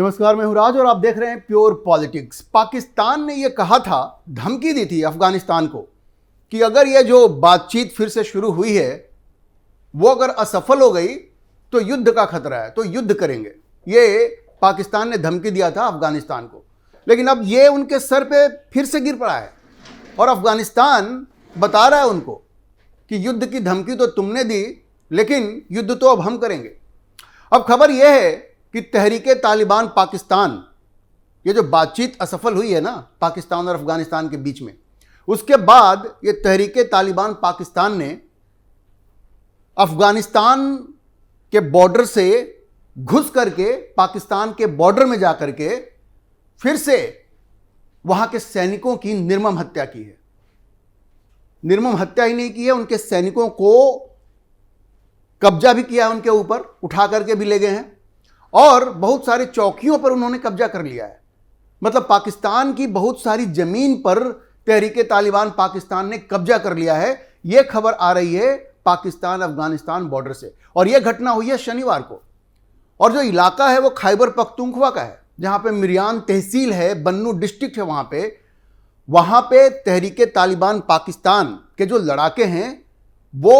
नमस्कार, मैं हूं राज और आप देख रहे हैं प्योर पॉलिटिक्स। पाकिस्तान ने यह कहा था, धमकी दी थी अफगानिस्तान को कि अगर यह जो बातचीत फिर से शुरू हुई है वो अगर असफल हो गई तो युद्ध का खतरा है, तो युद्ध करेंगे। ये पाकिस्तान ने धमकी दिया था अफगानिस्तान को, लेकिन अब ये उनके सर पे फिर से गिर पड़ा है और अफगानिस्तान बता रहा है उनको कि युद्ध की धमकी तो तुमने दी, लेकिन युद्ध तो अब हम करेंगे। अब खबर यह है कि तहरीके तालिबान पाकिस्तान, ये जो बातचीत असफल हुई है ना पाकिस्तान और अफगानिस्तान के बीच में, उसके बाद ये तहरीके तालिबान पाकिस्तान ने अफगानिस्तान के बॉर्डर से घुस करके पाकिस्तान के बॉर्डर में जाकर के फिर से वहां के सैनिकों की निर्मम हत्या की है। निर्मम हत्या ही नहीं की है, उनके सैनिकों को कब्जा भी किया है, उनके ऊपर उठा करके भी ले गए हैं और बहुत सारी चौकियों पर उन्होंने कब्जा कर लिया है। मतलब पाकिस्तान की बहुत सारी जमीन पर तहरीके तालिबान पाकिस्तान ने कब्जा कर लिया है। यह खबर आ रही है पाकिस्तान अफगानिस्तान बॉर्डर से और यह घटना हुई है शनिवार को। और जो इलाका है वो खैबर पख्तूनख्वा का है, जहां पे मिरियान तहसील है, बन्नू डिस्ट्रिक्ट है। वहां पे तहरीके तालिबान पाकिस्तान के जो लड़ाके हैं वो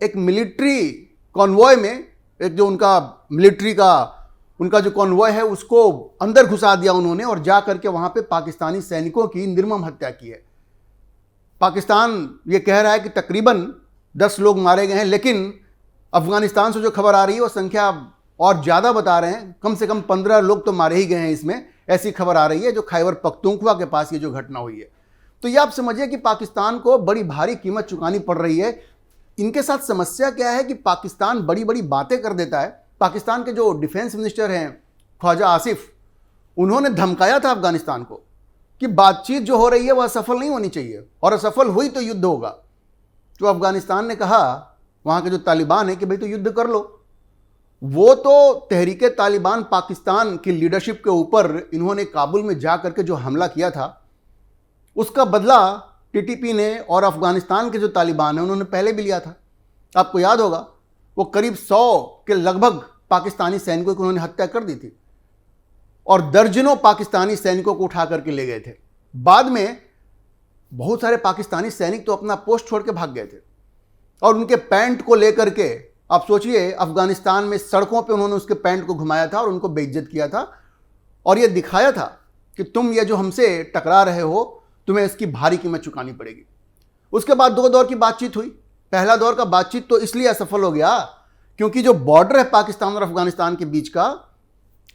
एक मिलिट्री कॉन्वॉय में, एक जो उनका मिलिट्री का उनका जो कॉन्वॉय है उसको अंदर घुसा दिया उन्होंने और जा करके वहां पे पाकिस्तानी सैनिकों की निर्मम हत्या की है। पाकिस्तान ये कह रहा है कि तकरीबन 10 लोग मारे गए हैं, लेकिन अफगानिस्तान से जो खबर आ रही है वो संख्या और ज़्यादा बता रहे हैं। कम से कम 15 लोग तो मारे ही गए हैं इसमें, ऐसी खबर आ रही है जो खैबर पख्तूनख्वा के पास ये जो घटना हुई है। तो ये आप समझिए कि पाकिस्तान को बड़ी भारी कीमत चुकानी पड़ रही है। इनके साथ समस्या क्या है कि पाकिस्तान बड़ी बड़ी बातें कर देता है। पाकिस्तान के जो डिफेंस मिनिस्टर हैं ख्वाजा आसिफ, उन्होंने धमकाया था अफगानिस्तान को कि बातचीत जो हो रही है वह असफल नहीं होनी चाहिए और असफल हुई तो युद्ध होगा। तो अफगानिस्तान ने कहा, वहाँ के जो तालिबान है, कि भाई तो युद्ध कर लो। वो तो तहरीके तालिबान पाकिस्तान की लीडरशिप के ऊपर इन्होंने काबुल में जा करके जो हमला किया था उसका बदला टीटीपी ने और अफगानिस्तान के जो तालिबान हैं उन्होंने पहले भी लिया था। आपको याद होगा, वो करीब 100 के लगभग पाकिस्तानी सैनिकों की उन्होंने हत्या कर दी थी और दर्जनों पाकिस्तानी सैनिकों को उठा करके ले गए थे। बाद में बहुत सारे पाकिस्तानी सैनिक तो अपना पोस्ट छोड़ के भाग गए थे और उनके पैंट को लेकर के, आप सोचिए, अफगानिस्तान में सड़कों पे उन्होंने उसके पैंट को घुमाया था और उनको बेइज्जत किया था और ये दिखाया था कि तुम ये जो हमसे टकरा रहे हो, तुम्हें इसकी भारी कीमत चुकानी पड़ेगी। उसके बाद 2 दौर की बातचीत हुई। पहला दौर का बातचीत तो इसलिए असफल हो गया क्योंकि जो बॉर्डर है पाकिस्तान और अफगानिस्तान के बीच का,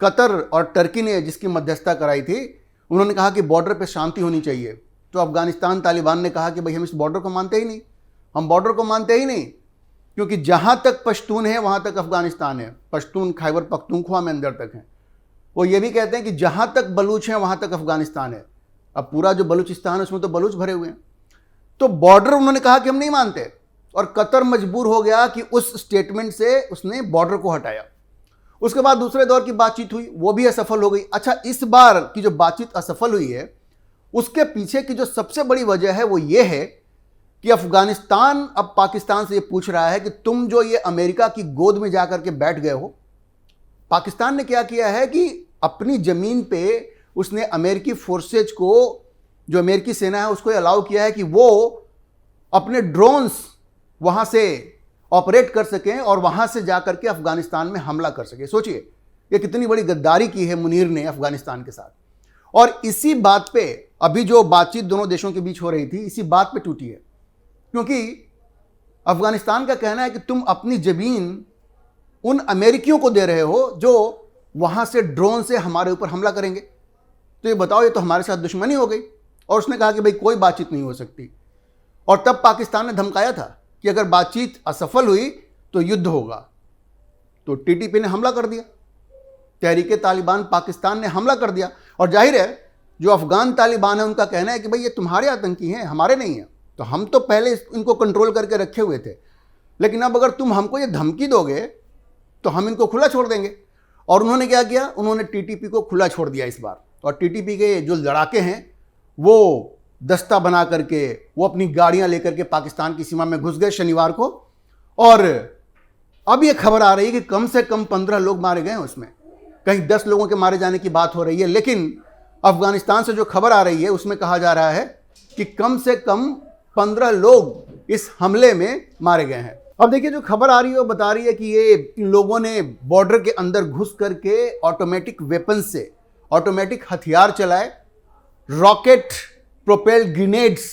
कतर और टर्की ने जिसकी मध्यस्थता कराई थी, उन्होंने कहा कि बॉर्डर पे शांति होनी चाहिए। तो अफगानिस्तान तालिबान ने कहा कि भाई हम इस बॉर्डर को मानते ही नहीं, हम बॉर्डर को मानते ही नहीं, क्योंकि जहाँ तक पश्तून है वहाँ तक अफगानिस्तान है। पश्तून खैबर पख्तूनख्वा में अंदर तक हैं। वो ये भी कहते हैं कि जहाँ तक बलूच हैं वहाँ तक अफगानिस्तान है। अब पूरा जो बलूचिस्तान है उसमें तो बलूच भरे हुए हैं। तो बॉर्डर उन्होंने कहा कि हम नहीं मानते और कतर मजबूर हो गया कि उस स्टेटमेंट से उसने बॉर्डर को हटाया। उसके बाद दूसरे दौर की बातचीत हुई, वो भी असफल हो गई। अच्छा, इस बार की जो बातचीत असफल हुई है उसके पीछे की जो सबसे बड़ी वजह है वो ये है कि अफगानिस्तान अब पाकिस्तान से ये पूछ रहा है कि तुम जो ये अमेरिका की गोद में जाकर के बैठ गए हो। पाकिस्तान ने क्या किया है कि अपनी जमीन पे उसने अमेरिकी फोर्सेज को, जो अमेरिकी सेना है, उसको अलाउ किया है कि वो अपने ड्रोन्स वहां से ऑपरेट कर सकें और वहां से जाकर के अफगानिस्तान में हमला कर सके। सोचिए ये कितनी बड़ी गद्दारी की है मुनीर ने अफगानिस्तान के साथ। और इसी बात पे अभी जो बातचीत दोनों देशों के बीच हो रही थी, इसी बात पे टूटी है, क्योंकि अफगानिस्तान का कहना है कि तुम अपनी जमीन उन अमेरिकियों को दे रहे हो जो वहां से ड्रोन से हमारे ऊपर हमला करेंगे। तो ये बताओ, ये तो हमारे साथ दुश्मनी हो गई। और उसने कहा कि भाई कोई बातचीत नहीं हो सकती। और तब पाकिस्तान ने धमकाया था कि अगर बातचीत असफल हुई तो युद्ध होगा। तो टीटीपी ने हमला कर दिया, तहरीके तालिबान पाकिस्तान ने हमला कर दिया। और जाहिर है जो अफगान तालिबान है उनका कहना है कि भाई ये तुम्हारे आतंकी हैं, हमारे नहीं हैं। तो हम तो पहले इनको कंट्रोल करके रखे हुए थे, लेकिन अब अगर तुम हमको ये धमकी दोगे तो हम इनको खुला छोड़ देंगे। और उन्होंने क्या किया, उन्होंने टीटीपी को खुला छोड़ दिया इस बार। और टीटीपी के जो लड़ाके हैं वो दस्ता बना करके, वो अपनी गाड़ियां लेकर के पाकिस्तान की सीमा में घुस गए शनिवार को। और अब ये खबर आ रही है कि कम से कम 15 लोग मारे गए हैं उसमें। कहीं 10 लोगों के मारे जाने की बात हो रही है, लेकिन अफगानिस्तान से जो खबर आ रही है उसमें कहा जा रहा है कि कम से कम 15 लोग इस हमले में मारे गए हैं। अब देखिए, जो खबर आ रही है वो बता रही है कि ये इन लोगों ने बॉर्डर के अंदर घुस करके ऑटोमेटिक वेपन से, ऑटोमेटिक हथियार चलाए, रॉकेट प्रोपेल्ड ग्रेनेड्स,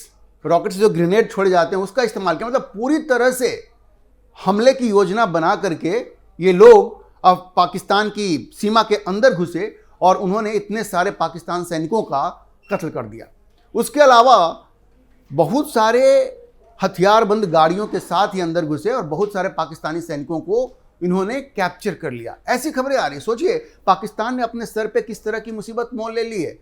रॉकेट से जो ग्रेनेड छोड़े जाते हैं उसका इस्तेमाल किया। मतलब पूरी तरह से हमले की योजना बना करके ये लोग अब पाकिस्तान की सीमा के अंदर घुसे और उन्होंने इतने सारे पाकिस्तान सैनिकों का कत्ल कर दिया। उसके अलावा बहुत सारे हथियारबंद गाड़ियों के साथ ही अंदर घुसे और बहुत सारे पाकिस्तानी सैनिकों को इन्होंने कैप्चर कर लिया। ऐसी खबरें आ रही। सोचिए, पाकिस्तान ने अपने सर पे किस तरह की मुसीबत मोल ले ली है।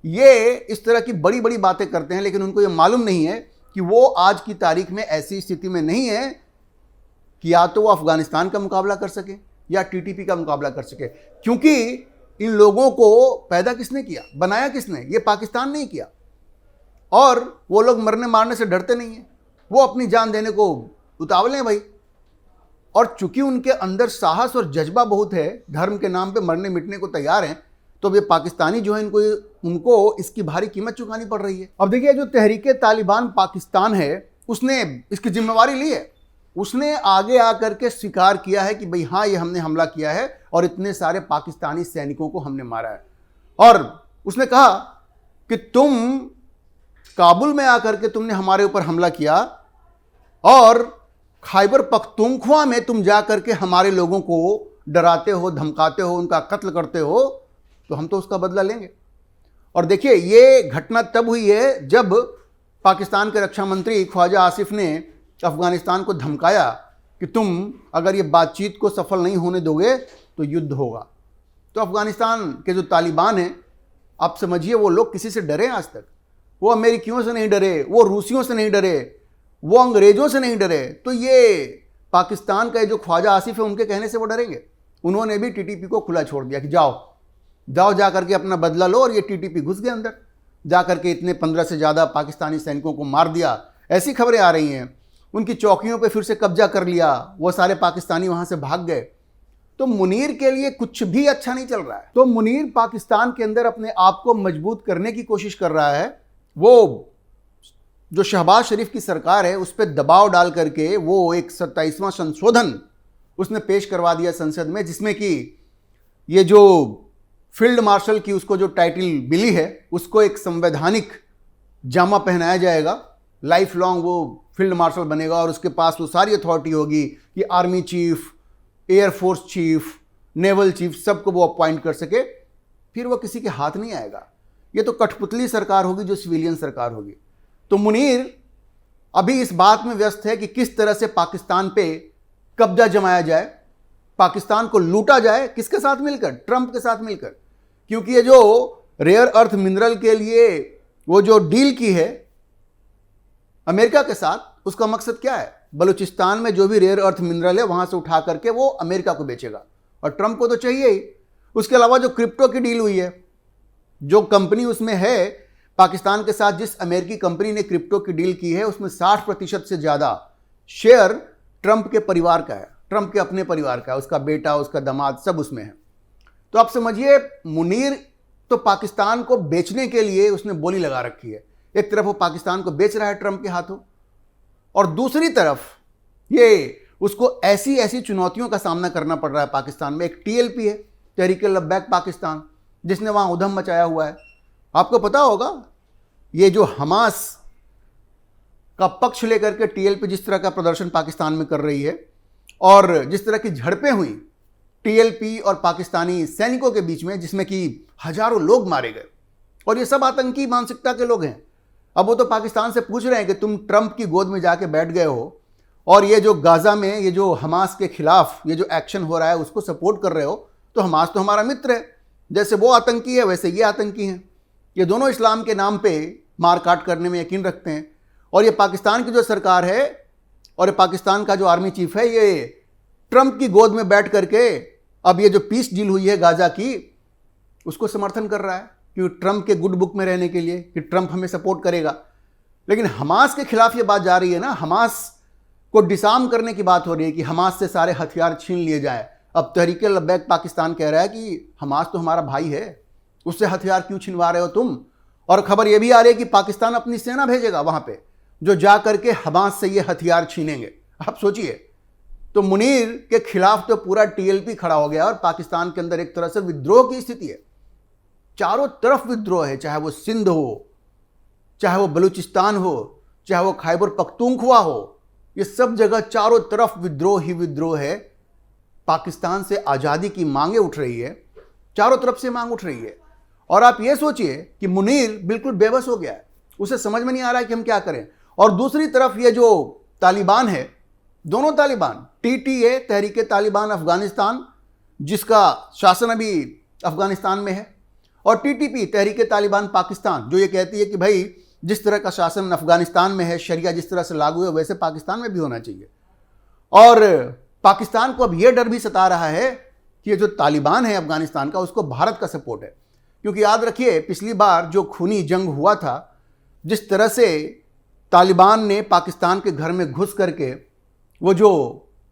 ये इस तरह की बड़ी बड़ी बातें करते हैं, लेकिन उनको ये मालूम नहीं है कि वो आज की तारीख में ऐसी स्थिति में नहीं है कि या तो वो अफगानिस्तान का मुकाबला कर सके या टीटीपी का मुकाबला कर सके, क्योंकि इन लोगों को पैदा किसने किया, बनाया किसने? ये पाकिस्तान नहीं किया। और वो लोग मरने मारने से डरते नहीं हैं, वो अपनी जान देने को उतावले हैं भाई। और चूंकि उनके अंदर साहस और जज्बा बहुत है, धर्म के नाम पे मरने मिटने को तैयार हैं, तो ये पाकिस्तानी जो है उनको इसकी भारी कीमत चुकानी पड़ रही है। अब देखिए, जो तहरीके तालिबान पाकिस्तान है उसने इसकी जिम्मेवारी ली है। उसने आगे आकर के स्वीकार किया है कि भाई हाँ, ये हमने हमला किया है और इतने सारे पाकिस्तानी सैनिकों को हमने मारा है। और उसने कहा कि तुम काबुल में आकर के तुमने हमारे ऊपर हमला किया और खैबर पख्तूनख्वा में तुम जाकर के हमारे लोगों को डराते हो, धमकाते हो, उनका कत्ल करते हो, तो हम तो उसका बदला लेंगे। और देखिए, ये घटना तब हुई है जब पाकिस्तान के रक्षा मंत्री ख्वाजा आसिफ ने अफगानिस्तान को धमकाया कि तुम अगर ये बातचीत को सफल नहीं होने दोगे तो युद्ध होगा। तो अफगानिस्तान के जो तालिबान हैं, आप समझिए, वो लोग किसी से डरे आज तक? वो अमेरिकियों से नहीं डरे, वो रूसियों से नहीं डरे, वो अंग्रेजों से नहीं डरे। तो ये पाकिस्तान का जो ख्वाजा आसिफ है, उनके कहने से वो डरेंगे? उन्होंने भी टीटीपी को खुला छोड़ दिया कि जाओ जाओ जा करके अपना बदला लो। और ये टीटीपी घुस गए अंदर, जा करके इतने 15 से ज़्यादा पाकिस्तानी सैनिकों को मार दिया। ऐसी खबरें आ रही हैं। उनकी चौकियों पे फिर से कब्जा कर लिया, वो सारे पाकिस्तानी वहाँ से भाग गए। तो मुनीर के लिए कुछ भी अच्छा नहीं चल रहा है। तो मुनीर पाकिस्तान के अंदर अपने आप को मजबूत करने की कोशिश कर रहा है। वो जो शहबाज शरीफ की सरकार है उस पर दबाव डाल करके वो एक 27वां संशोधन उसने पेश करवा दिया संसद में, जिसमें कि ये जो फील्ड मार्शल की उसको जो टाइटल मिली है उसको एक संवैधानिक जामा पहनाया जाएगा। लाइफ लॉन्ग वो फील्ड मार्शल बनेगा और उसके पास वो सारी अथॉरिटी होगी कि army chief, air force chief, naval chief, सबको वो अपॉइंट कर सके। फिर वो किसी के हाथ नहीं आएगा। ये तो कठपुतली सरकार होगी, जो सिविलियन सरकार होगी। तो मुनीर अभी इस बात में व्यस्त है कि किस तरह से पाकिस्तान पे कब्जा जमाया जाए, पाकिस्तान को लूटा जाए। किसके साथ मिलकर? ट्रंप के साथ मिलकर। क्योंकि ये जो रेयर अर्थ मिनरल के लिए वो जो डील की है अमेरिका के साथ, उसका मकसद क्या है? बलूचिस्तान में जो भी रेयर अर्थ मिनरल है वहां से उठा करके वो अमेरिका को बेचेगा, और ट्रंप को तो चाहिए ही। उसके अलावा जो क्रिप्टो की डील हुई है, जो कंपनी उसमें है पाकिस्तान के साथ, जिस अमेरिकी कंपनी ने क्रिप्टो की डील की है, उसमें 60% से ज़्यादा शेयर ट्रंप के परिवार का है, ट्रंप के अपने परिवार का है। उसका बेटा, उसका दामाद, सब उसमें है। तो आप समझिए, मुनीर तो पाकिस्तान को बेचने के लिए उसने बोली लगा रखी है। एक तरफ वो पाकिस्तान को बेच रहा है ट्रंप के हाथों, और दूसरी तरफ ये उसको ऐसी ऐसी चुनौतियों का सामना करना पड़ रहा है पाकिस्तान में। एक टीएलपी है, तहरीक लब्बैक पाकिस्तान, जिसने वहाँ उधम मचाया हुआ है। आपको पता होगा, ये जो हमास का पक्ष लेकर के टीएलपी जिस तरह का प्रदर्शन पाकिस्तान में कर रही है और जिस तरह की झड़पें हुई टीएलपी और पाकिस्तानी सैनिकों के बीच में, जिसमें कि हजारों लोग मारे गए, और ये सब आतंकी मानसिकता के लोग हैं। अब वो तो पाकिस्तान से पूछ रहे हैं कि तुम ट्रंप की गोद में जाके बैठ गए हो और ये जो गाजा में ये जो हमास के खिलाफ ये जो एक्शन हो रहा है उसको सपोर्ट कर रहे हो। तो हमास तो हमारा मित्र है, जैसे वो आतंकी है वैसे ये आतंकी हैं। ये दोनों इस्लाम के नाम पे मारकाट करने में यकीन रखते हैं। और ये पाकिस्तान की जो सरकार है और ये पाकिस्तान का जो आर्मी चीफ है, ये ट्रंप की गोद में बैठ करके अब ये जो पीस डील हुई है गाजा की, उसको समर्थन कर रहा है, क्योंकि ट्रंप के गुड बुक में रहने के लिए कि ट्रंप हमें सपोर्ट करेगा। लेकिन हमास के खिलाफ ये बात जा रही है ना, हमास को डिसार्म करने की बात हो रही है कि हमास से सारे हथियार छीन लिए जाए, अब तहरीक लब्बैक पाकिस्तान कह रहा है कि हमास तो हमारा भाई है, उससे हथियार क्यों छिनवा रहे हो तुम। और खबर यह भी आ रही है कि पाकिस्तान अपनी सेना भेजेगा वहां पे, जो जा करके हमास से ये हथियार छीनेंगे। आप सोचिए, तो मुनीर के खिलाफ तो पूरा टीएलपी खड़ा हो गया और पाकिस्तान के अंदर एक तरह से विद्रोह की स्थिति है। चारों तरफ विद्रोह है, चाहे वो सिंध हो, चाहे वो बलूचिस्तान हो, चाहे वो खैबर पख्तूनख्वा हो, ये सब जगह चारों तरफ विद्रोह ही विद्रोह है। पाकिस्तान से आज़ादी की मांगे उठ रही है, चारों तरफ से मांग उठ रही है। और आप ये सोचिए कि मुनीर बिल्कुल बेबस हो गया है, उसे समझ में नहीं आ रहा है कि हम क्या करें। और दूसरी तरफ ये जो तालिबान है, दोनों तालिबान, टीटीए तहरीक तालिबान अफगानिस्तान, जिसका शासन अभी अफगानिस्तान में है, और टीटीपी तहरीक तालिबान पाकिस्तान, जो ये कहती है कि भाई जिस तरह का शासन अफगानिस्तान में है, शरिया जिस तरह से लागू है वैसे पाकिस्तान में भी होना चाहिए। और पाकिस्तान को अब यह डर भी सता रहा है कि ये जो तालिबान है अफगानिस्तान का, उसको भारत का सपोर्ट है। क्योंकि याद रखिए, पिछली बार जो खूनी जंग हुआ था, जिस तरह से तालिबान ने पाकिस्तान के घर में घुस करके वो जो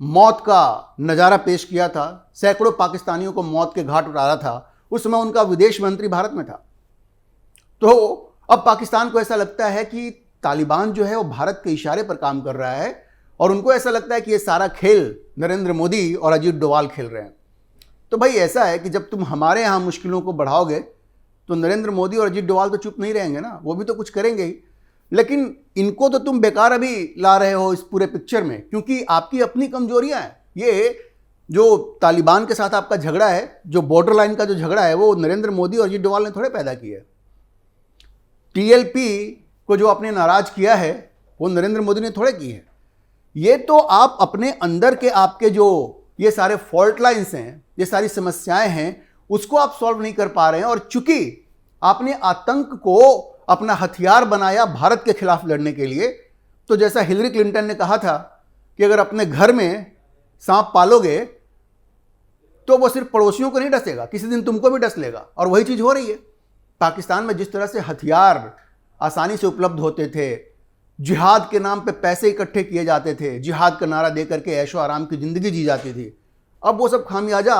मौत का नज़ारा पेश किया था, सैकड़ों पाकिस्तानियों को मौत के घाट उतारा था, उस समय उनका विदेश मंत्री भारत में था। तो अब पाकिस्तान को ऐसा लगता है कि तालिबान जो है वो भारत के इशारे पर काम कर रहा है, और उनको ऐसा लगता है कि ये सारा खेल नरेंद्र मोदी और अजीत डोवाल खेल रहे हैं। तो भाई ऐसा है कि जब तुम हमारे यहाँ मुश्किलों को बढ़ाओगे तो नरेंद्र मोदी और अजीत डोवाल तो चुप नहीं रहेंगे ना, वो भी तो कुछ करेंगे ही। लेकिन इनको तो तुम बेकार अभी ला रहे हो इस पूरे पिक्चर में, क्योंकि आपकी अपनी कमजोरियां हैं। ये जो तालिबान के साथ आपका झगड़ा है, जो बॉर्डर लाइन का जो झगड़ा है, वो नरेंद्र मोदी और अजीत डोवाल ने थोड़े पैदा किया है। टीएलपी को जो आपने नाराज किया है वो नरेंद्र मोदी ने थोड़े की है। ये तो आप अपने अंदर के आपके जो ये सारे फॉल्ट लाइन्स हैं, ये सारी समस्याएं हैं, उसको आप सॉल्व नहीं कर पा रहे हैं। और चूंकि आपने आतंक को अपना हथियार बनाया भारत के खिलाफ लड़ने के लिए, तो जैसा हिलरी क्लिंटन ने कहा था कि अगर अपने घर में सांप पालोगे तो वो सिर्फ पड़ोसियों को नहीं डसेगा, किसी दिन तुमको भी डस लेगा। और वही चीज हो रही है। पाकिस्तान में जिस तरह से हथियार आसानी से उपलब्ध होते थे, जिहाद के नाम पे पैसे इकट्ठे किए जाते थे, जिहाद का नारा दे करके ऐशो आराम की जिंदगी जी जाती थी, अब वो सब खामियाजा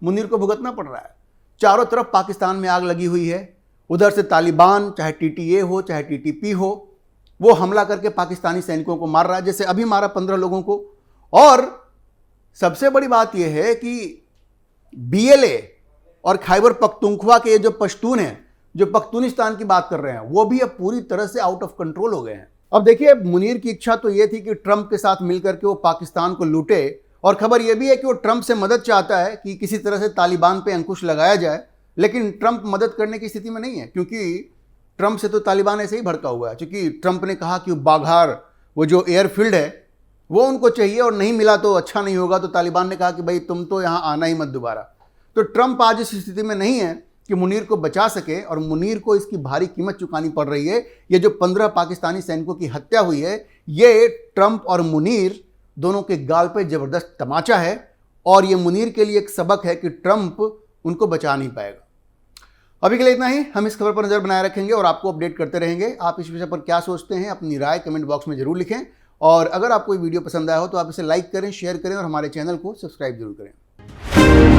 मुनीर को भुगतना पड़ रहा है। चारों तरफ पाकिस्तान में आग लगी हुई है। उधर से तालिबान, चाहे टीटीए हो चाहे टीटीपी हो, वो हमला करके पाकिस्तानी सैनिकों को मार रहा है, जैसे अभी मारा 15 लोगों को। और सबसे बड़ी बात यह है कि बीएलए और खैबर पख्तूनख्वा के जो पश्तून हैं, जो पख्तूनिस्तान की बात कर रहे हैं, वो भी अब पूरी तरह से आउट ऑफ कंट्रोल हो गए हैं। अब देखिए, मुनीर की इच्छा तो ये थी कि ट्रंप के साथ मिलकर के वो पाकिस्तान को लूटे, और खबर यह भी है कि वो ट्रंप से मदद चाहता है कि किसी तरह से तालिबान पे अंकुश लगाया जाए। लेकिन ट्रंप मदद करने की स्थिति में नहीं है, क्योंकि ट्रंप से तो तालिबान ऐसे ही भड़का हुआ है। क्योंकि ट्रंप ने कहा कि बाघार, वो जो एयरफील्ड है, वो उनको चाहिए और नहीं मिला तो अच्छा नहीं होगा। तो तालिबान ने कहा कि भाई तुम तो यहाँ आना ही मत दोबारा। तो ट्रंप आज इस स्थिति में नहीं है कि मुनीर को बचा सके, और मुनीर को इसकी भारी कीमत चुकानी पड़ रही है। ये जो 15 पाकिस्तानी सैनिकों की हत्या हुई है, ये ट्रंप और मुनीर दोनों के गाल पे जबरदस्त तमाचा है, और ये मुनीर के लिए एक सबक है कि ट्रंप उनको बचा नहीं पाएगा। अभी के लिए इतना ही। हम इस खबर पर नजर बनाए रखेंगे और आपको अपडेट करते रहेंगे। आप इस विषय पर क्या सोचते हैं, अपनी राय कमेंट बॉक्स में जरूर लिखें। और अगर आपको ये वीडियो पसंद आया हो तो आप इसे लाइक करें, शेयर करें और हमारे चैनल को सब्सक्राइब जरूर करें।